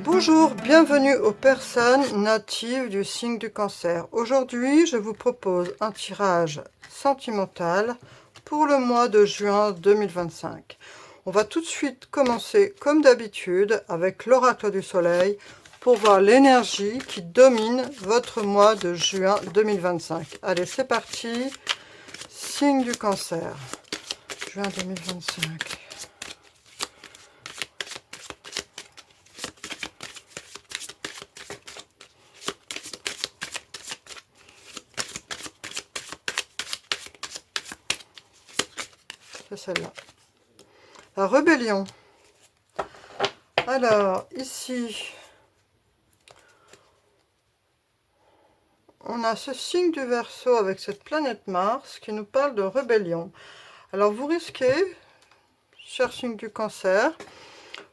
Bonjour, bienvenue aux personnes natives du signe du Cancer. Aujourd'hui, je vous propose un tirage sentimental pour le mois de juin 2025. On va tout de suite commencer, comme d'habitude, avec l'oracle du soleil pour voir l'énergie qui domine votre mois de juin 2025. Allez, c'est parti. Signe du Cancer, juin 2025. Celle-là. La rébellion. Alors, ici, on a ce signe du Verseau avec cette planète Mars qui nous parle de rébellion. Alors, vous risquez, cher signe du Cancer,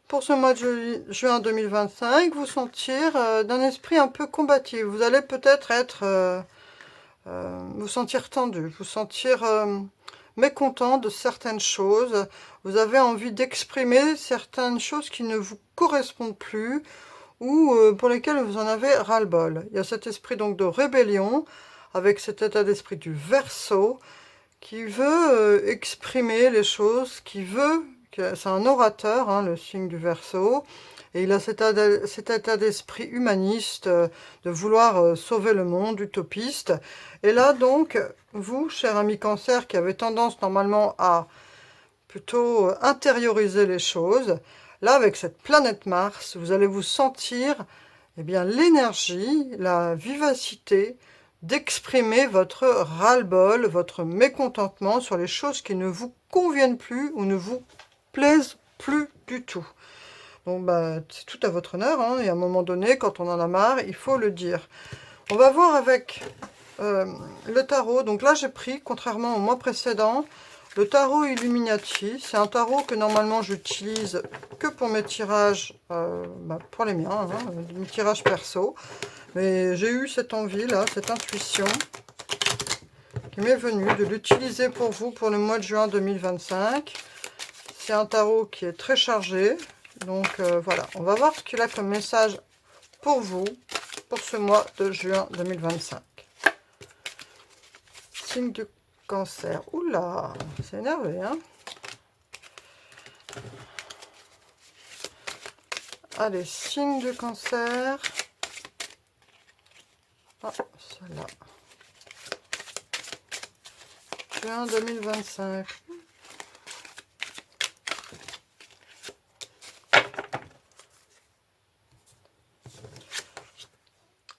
pour ce mois de juin 2025, vous sentir d'un esprit un peu combatif. Vous allez peut-être vous sentir tendu, vous sentir mécontent de certaines choses, vous avez envie d'exprimer certaines choses qui ne vous correspondent plus ou pour lesquelles vous en avez ras-le-bol. Il y a cet esprit donc de rébellion avec cet état d'esprit du Verseau qui veut exprimer les choses, qui veut, c'est un orateur, hein, le signe du Verseau, et il a cet état d'esprit humaniste, de vouloir sauver le monde, utopiste. Et là donc, vous, cher ami Cancer, qui avez tendance normalement à plutôt intérioriser les choses, là avec cette planète Mars, vous allez vous sentir bien l'énergie, la vivacité d'exprimer votre ras-le-bol, votre mécontentement sur les choses qui ne vous conviennent plus ou ne vous plaisent plus du tout. Bon, c'est tout à votre honneur, hein, et à un moment donné, quand on en a marre, il faut le dire. On va voir avec le tarot. Donc là, j'ai pris, contrairement au mois précédent, le tarot Illuminati. C'est un tarot que normalement j'utilise que pour mes tirages, pour les miens, hein, mes tirages perso. Mais j'ai eu cette envie là, cette intuition qui m'est venue de l'utiliser pour vous pour le mois de juin 2025. C'est un tarot qui est très chargé. Donc voilà, on va voir ce qu'il a comme message pour vous, pour ce mois de juin 2025. Signe du Cancer. Oula, c'est énervé, hein? Allez, signe du Cancer. Ah, celle-là. Juin 2025.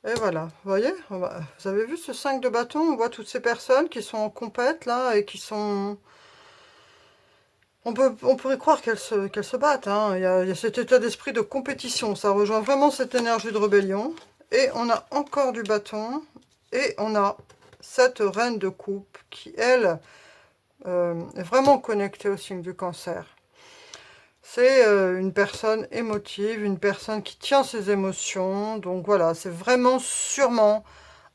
Et voilà, vous voyez, vous avez vu ce 5 de bâton, on voit toutes ces personnes qui sont en compète là et qui sont... On pourrait croire qu'elles se battent, hein. Il y a cet état d'esprit de compétition, ça rejoint vraiment cette énergie de rébellion. Et on a encore du bâton et on a cette reine de coupe qui, elle, est vraiment connectée au signe du Cancer. C'est une personne émotive, une personne qui tient ses émotions. Donc voilà, c'est vraiment sûrement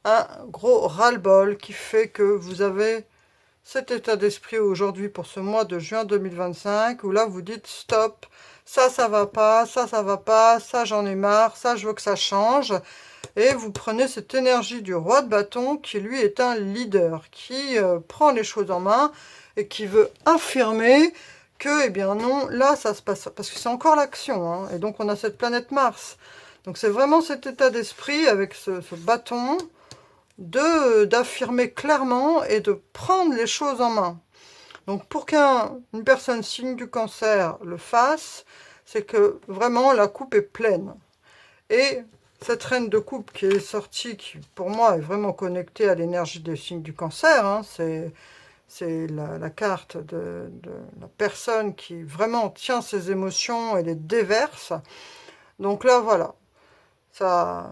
un gros ras-le-bol qui fait que vous avez cet état d'esprit aujourd'hui pour ce mois de juin 2025 où là vous dites stop, ça va pas, ça va pas, ça j'en ai marre, ça je veux que ça change. Et vous prenez cette énergie du roi de bâton qui lui est un leader, qui prend les choses en main et qui veut affirmer que, eh bien non, là, ça se passe, parce que c'est encore l'action, hein, et donc on a cette planète Mars. Donc c'est vraiment cet état d'esprit avec ce bâton d'affirmer clairement et de prendre les choses en main. Donc pour qu'une personne signe du Cancer le fasse, c'est que vraiment la coupe est pleine. Et cette reine de coupe qui est sortie, qui pour moi est vraiment connectée à l'énergie des signes du Cancer, hein, c'est la carte de la personne qui vraiment tient ses émotions et les déverse. Donc là, voilà. Ça,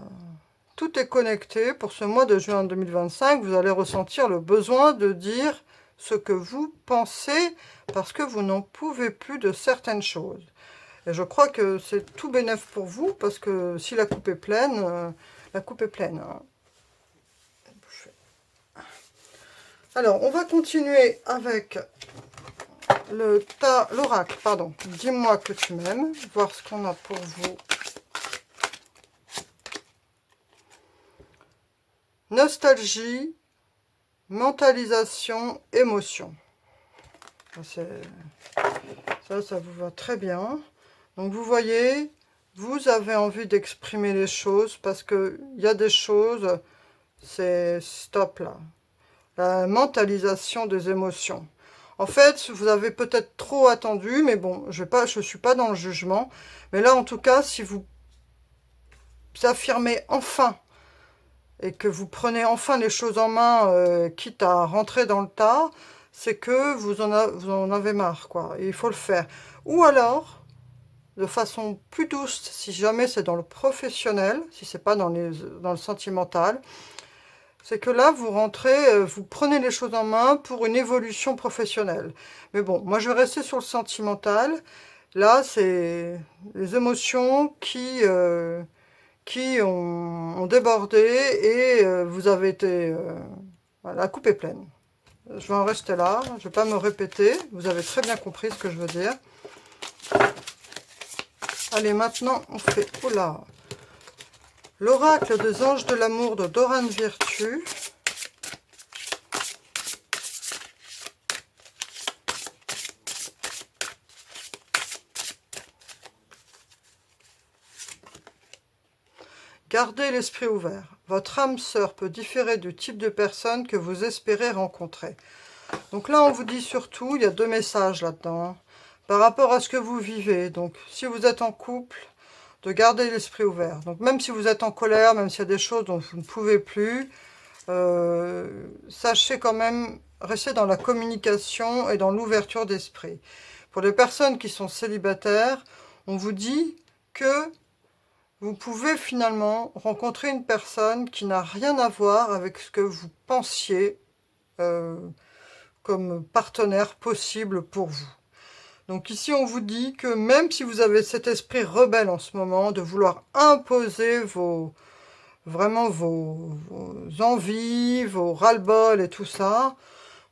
tout est connecté. Pour ce mois de juin 2025, vous allez ressentir le besoin de dire ce que vous pensez parce que vous n'en pouvez plus de certaines choses. Et je crois que c'est tout bénef pour vous parce que si la coupe est pleine, la coupe est pleine. Hein. Alors, on va continuer avec l'oracle, pardon. Dis-moi que tu m'aimes. Voir ce qu'on a pour vous nostalgie, mentalisation, émotion. Ça vous va très bien. Donc vous voyez, vous avez envie d'exprimer les choses parce qu'il y a des choses, c'est stop là. La mentalisation des émotions. En fait, vous avez peut-être trop attendu, mais bon, je suis pas dans le jugement. Mais là, en tout cas, si vous affirmez enfin et que vous prenez enfin les choses en main, quitte à rentrer dans le tas, c'est que vous en avez marre, quoi. Et il faut le faire. Ou alors, de façon plus douce, si jamais c'est dans le professionnel, si c'est pas dans le sentimental, c'est que là, vous rentrez, vous prenez les choses en main pour une évolution professionnelle. Mais bon, moi, je vais rester sur le sentimental. Là, c'est les émotions qui ont débordé et vous avez été... voilà, la coupe est pleine. Je vais en rester là, je ne vais pas me répéter. Vous avez très bien compris ce que je veux dire. Allez, maintenant, on fait... Oula, l'oracle des anges de l'amour de Dorane Virtue. Gardez l'esprit ouvert. Votre âme sœur peut différer du type de personne que vous espérez rencontrer. Donc là, on vous dit surtout, il y a 2 messages là-dedans, hein, par rapport à ce que vous vivez. Donc, si vous êtes en couple, de garder l'esprit ouvert. Donc, même si vous êtes en colère, même s'il y a des choses dont vous ne pouvez plus, sachez quand même rester dans la communication et dans l'ouverture d'esprit. Pour les personnes qui sont célibataires, on vous dit que vous pouvez finalement rencontrer une personne qui n'a rien à voir avec ce que vous pensiez comme partenaire possible pour vous. Donc ici, on vous dit que même si vous avez cet esprit rebelle en ce moment, de vouloir imposer vraiment vos envies, vos ras-le-bol et tout ça,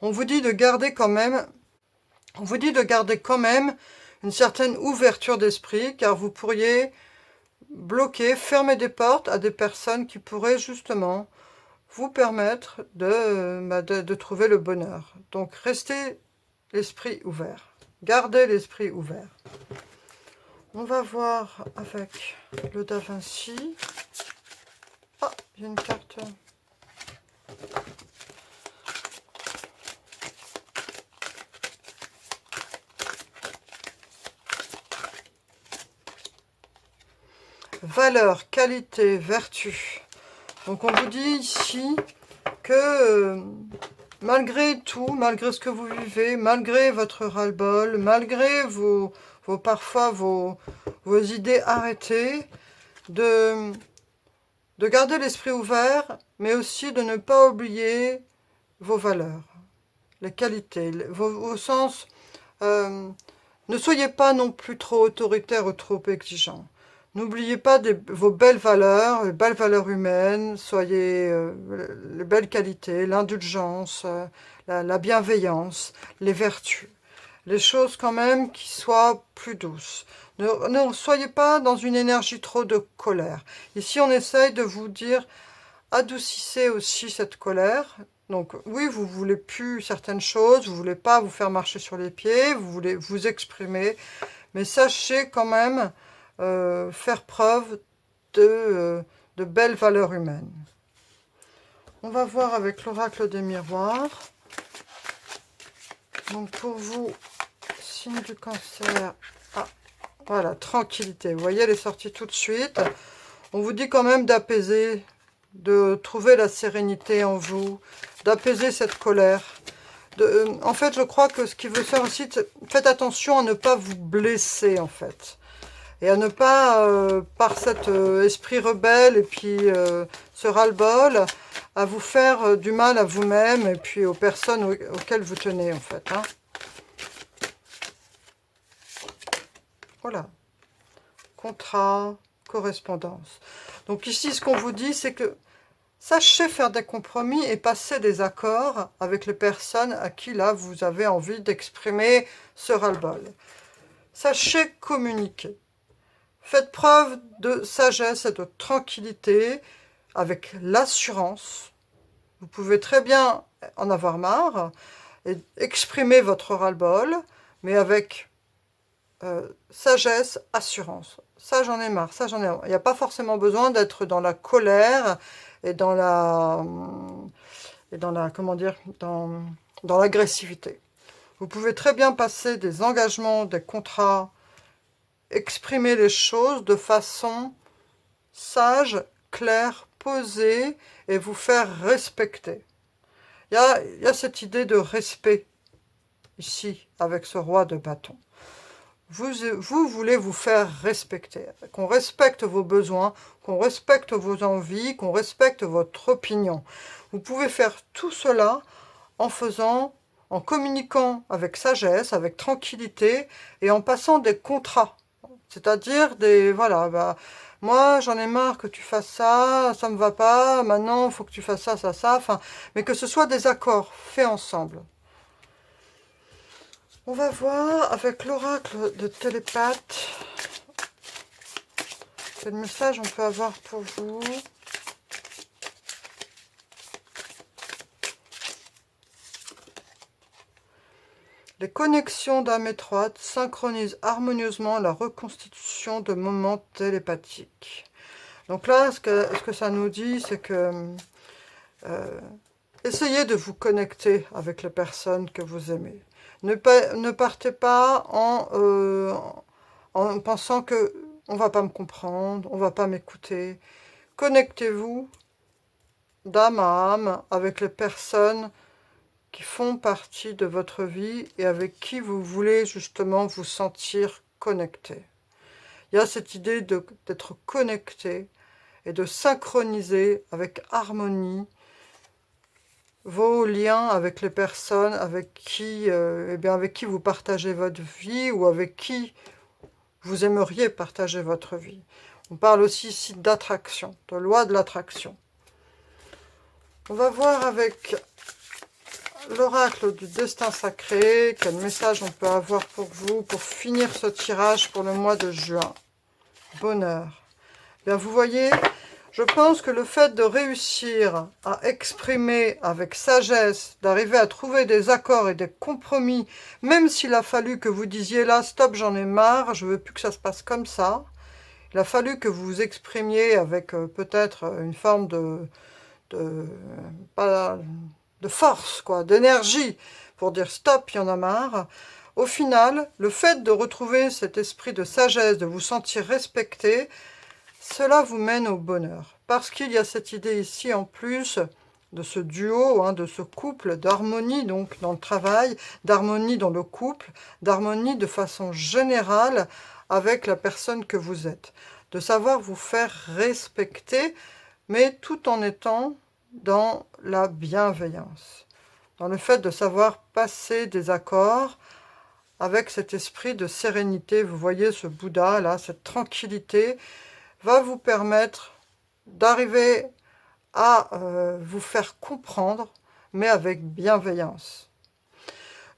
on vous dit de garder quand même, une certaine ouverture d'esprit, car vous pourriez bloquer, fermer des portes à des personnes qui pourraient justement vous permettre de trouver le bonheur. Donc restez l'esprit ouvert. Gardez l'esprit ouvert. On va voir avec le Da Vinci. Ah, j'ai une carte. Valeur, qualité, vertu. Donc on vous dit ici que malgré tout, malgré ce que vous vivez, malgré votre ras-le-bol, malgré parfois vos idées arrêtées, de garder l'esprit ouvert, mais aussi de ne pas oublier vos valeurs, les qualités, vos sens. Ne soyez pas non plus trop autoritaire ou trop exigeant. N'oubliez pas vos belles valeurs, les belles valeurs humaines, soyez les belles qualités, l'indulgence, la bienveillance, les vertus. Les choses quand même qui soient plus douces. Ne soyez pas dans une énergie trop de colère. Ici, on essaye de vous dire, adoucissez aussi cette colère. Donc oui, vous voulez plus certaines choses, vous voulez pas vous faire marcher sur les pieds, vous voulez vous exprimer, mais sachez quand même faire preuve de belles valeurs humaines. On va voir avec l'oracle des miroirs. Donc pour vous, signe du cancer, ah, voilà, tranquillité. Vous voyez, elle est sortie tout de suite. On vous dit quand même d'apaiser, de trouver la sérénité en vous, d'apaiser cette colère. En fait, je crois que ce qui veut faire aussi, faites attention à ne pas vous blesser, en fait. Et à ne pas, par cet esprit rebelle et puis ce ras-le-bol, à vous faire du mal à vous-même et puis aux personnes auxquelles vous tenez, en fait. Hein. Voilà. Contrat, correspondance. Donc ici, ce qu'on vous dit, c'est que sachez faire des compromis et passer des accords avec les personnes à qui, là, vous avez envie d'exprimer ce ras-le-bol. Sachez communiquer. Faites preuve de sagesse et de tranquillité avec l'assurance Vous pouvez très bien en avoir marre et exprimer votre ras-le-bol, mais avec sagesse, assurance. Ça, j'en ai marre, ça, j'en ai marre. Il n'y a pas forcément besoin d'être dans la colère et dans comment dire, dans l'agressivité. Vous pouvez très bien passer des engagements, des contrats, exprimer les choses de façon sage, claire, posée et vous faire respecter. Il y a cette idée de respect ici avec ce roi de bâton. Vous voulez vous faire respecter, qu'on respecte vos besoins, qu'on respecte vos envies, qu'on respecte votre opinion. Vous pouvez faire tout cela en communiquant avec sagesse, avec tranquillité et en passant des contrats. C'est-à-dire voilà, moi j'en ai marre que tu fasses ça, ça me va pas, maintenant il faut que tu fasses ça, enfin, mais que ce soit des accords faits ensemble. On va voir avec l'oracle de télépathe quel message on peut avoir pour vous. Les connexions d'âme étroite synchronisent harmonieusement la reconstitution de moments télépathiques. Donc là, ce que ça nous dit, c'est que essayez de vous connecter avec les personnes que vous aimez. Ne partez pas en pensant que on va pas me comprendre, on va pas m'écouter. Connectez-vous d'âme à âme avec les personnes qui font partie de votre vie et avec qui vous voulez justement vous sentir connecté. Il y a cette idée d'être connecté et de synchroniser avec harmonie vos liens avec les personnes avec qui vous partagez votre vie ou avec qui vous aimeriez partager votre vie. On parle aussi ici d'attraction, de loi de l'attraction. On va voir avec l'oracle du destin sacré, quel message on peut avoir pour vous pour finir ce tirage pour le mois de juin. Bonheur. Bien, vous voyez, je pense que le fait de réussir à exprimer avec sagesse, d'arriver à trouver des accords et des compromis, même s'il a fallu que vous disiez là, stop, j'en ai marre, je veux plus que ça se passe comme ça, il a fallu que vous vous exprimiez avec peut-être une forme de force, quoi, d'énergie, pour dire stop, il y en a marre. Au final, le fait de retrouver cet esprit de sagesse, de vous sentir respecté, cela vous mène au bonheur. Parce qu'il y a cette idée ici, en plus de ce duo, de ce couple, d'harmonie donc dans le travail, d'harmonie dans le couple, d'harmonie de façon générale avec la personne que vous êtes. De savoir vous faire respecter, mais tout en étant dans la bienveillance. Dans le fait de savoir passer des accords avec cet esprit de sérénité. Vous voyez ce Bouddha là, cette tranquillité va vous permettre d'arriver à vous faire comprendre, mais avec bienveillance.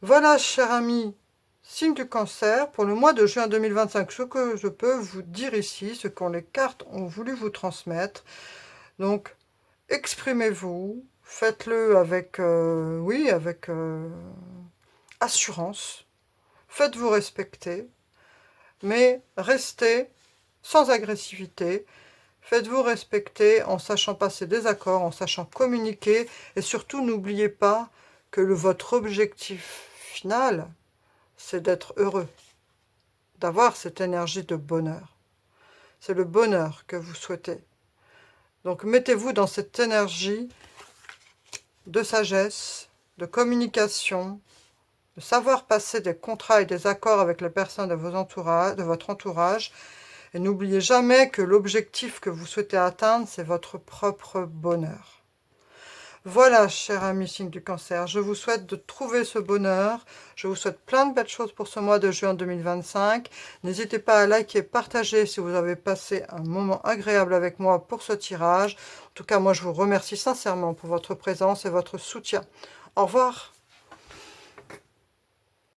Voilà, cher ami, signe du cancer, pour le mois de juin 2025, ce que je peux vous dire ici, ce que les cartes ont voulu vous transmettre. Donc, exprimez-vous, faites-le avec, assurance, faites-vous respecter, mais restez sans agressivité, faites-vous respecter en sachant passer des accords, en sachant communiquer, et surtout n'oubliez pas que votre objectif final, c'est d'être heureux, d'avoir cette énergie de bonheur. C'est le bonheur que vous souhaitez. Donc mettez-vous dans cette énergie de sagesse, de communication, de savoir passer des contrats et des accords avec les personnes de votre entourage. Et n'oubliez jamais que l'objectif que vous souhaitez atteindre, c'est votre propre bonheur. Voilà, cher ami signe du cancer, je vous souhaite de trouver ce bonheur. Je vous souhaite plein de belles choses pour ce mois de juin 2025. N'hésitez pas à liker, partager si vous avez passé un moment agréable avec moi pour ce tirage. En tout cas, moi, je vous remercie sincèrement pour votre présence et votre soutien. Au revoir.